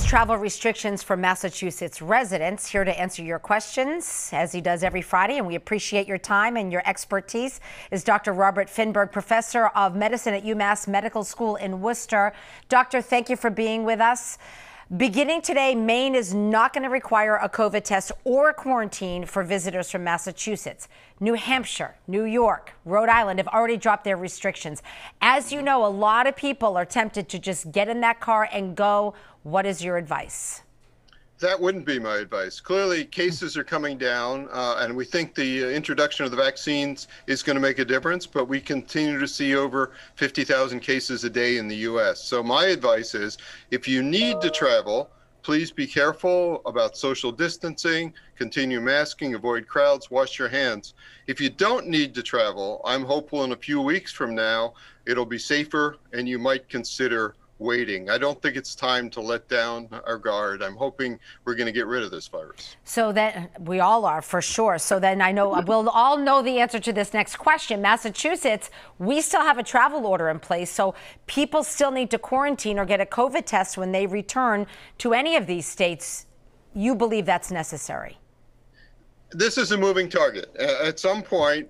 travel restrictions for Massachusetts residents. Here to answer your questions, as he does every Friday, and we appreciate your time and your expertise, is Dr. Robert Finberg, professor of medicine at UMass Medical School in Worcester. Doctor, thank you for being with us. Beginning today, Maine is not going to require a COVID test or a quarantine for visitors from Massachusetts. New Hampshire, New York, Rhode Island have already dropped their restrictions. As you know, a lot of people are tempted to just get in that car and go. What is your advice? That wouldn't be my advice. Clearly, cases are coming down, and we think the introduction of the vaccines is going to make a difference, but we continue to see over 50,000 cases a day in the U.S. So my advice is, if you need to travel, please be careful about social distancing, continue masking, avoid crowds, wash your hands. If you don't need to travel, I'm hopeful in a few weeks from now, it'll be safer and you might consider waiting. I don't think it's time to let down our guard. I'm hoping we're going to get rid of this virus. So then we all are, for sure. So then I know we'll all know the answer to this next question. Massachusetts, we still have a travel order in place, so people still need to quarantine or get a COVID test when they return to any of these states. You believe that's necessary? This is a moving target. At some point,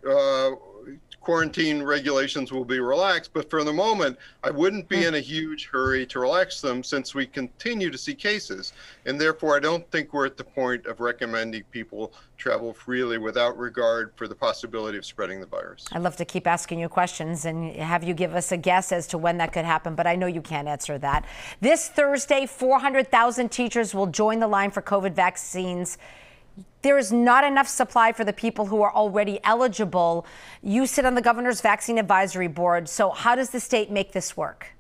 quarantine regulations will be relaxed, but for the moment, I wouldn't be in a huge hurry to relax them since we continue to see cases. And therefore, I don't think we're at the point of recommending people travel freely without regard for the possibility of spreading the virus. I'd love to keep asking you questions and have you give us a guess as to when that could happen, but I know you can't answer that. This Thursday, 400,000 teachers will join the line for COVID vaccines. There is not enough supply for the people who are already eligible. You sit on the governor's vaccine advisory board. So how does the state make this work?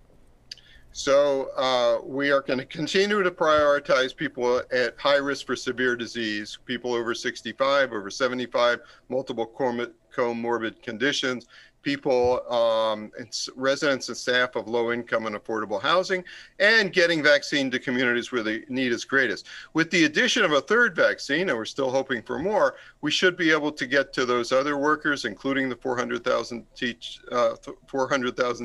So we are going to continue to prioritize people at high risk for severe disease, people over 65, over 75, multiple comorbid conditions, people, residents and staff of low income and affordable housing, and getting vaccine to communities where the need is greatest. With the addition of a third vaccine, and we're still hoping for more, we should be able to get to those other workers, including the 400,000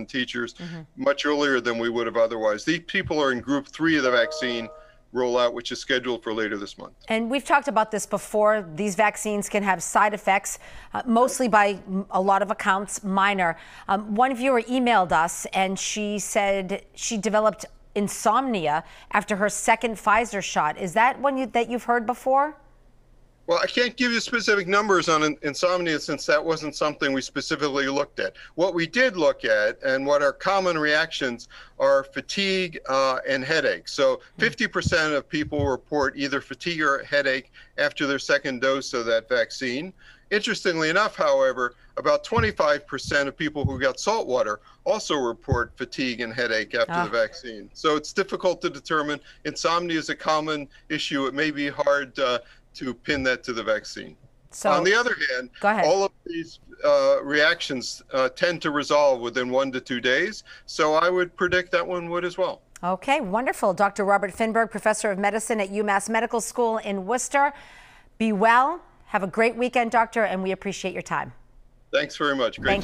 teachers, much earlier than we would have otherwise. These people are in group 3 of the vaccine rollout, which is scheduled for later this month. And we've talked about this before. These vaccines can have side effects, mostly by a lot of accounts, minor. One viewer emailed us and she said she developed insomnia after her second Pfizer shot. Is that one that you've heard before? Well, I can't give you specific numbers on insomnia since that wasn't something we specifically looked at. What we did look at and what are common reactions are fatigue and headache. So 50% of people report either fatigue or headache after their second dose of that vaccine. Interestingly enough, however, about 25% of people who got salt water also report fatigue and headache after the vaccine. So it's difficult to determine. Insomnia is a common issue. It may be hard to pin that to the vaccine. So, on the other hand, all of these reactions tend to resolve within 1 to 2 days. So I would predict that one would as well. Okay, wonderful. Dr. Robert Finberg, professor of medicine at UMass Medical School in Worcester. Be well. Have a great weekend, doctor, and we appreciate your time. Thanks very much. Great.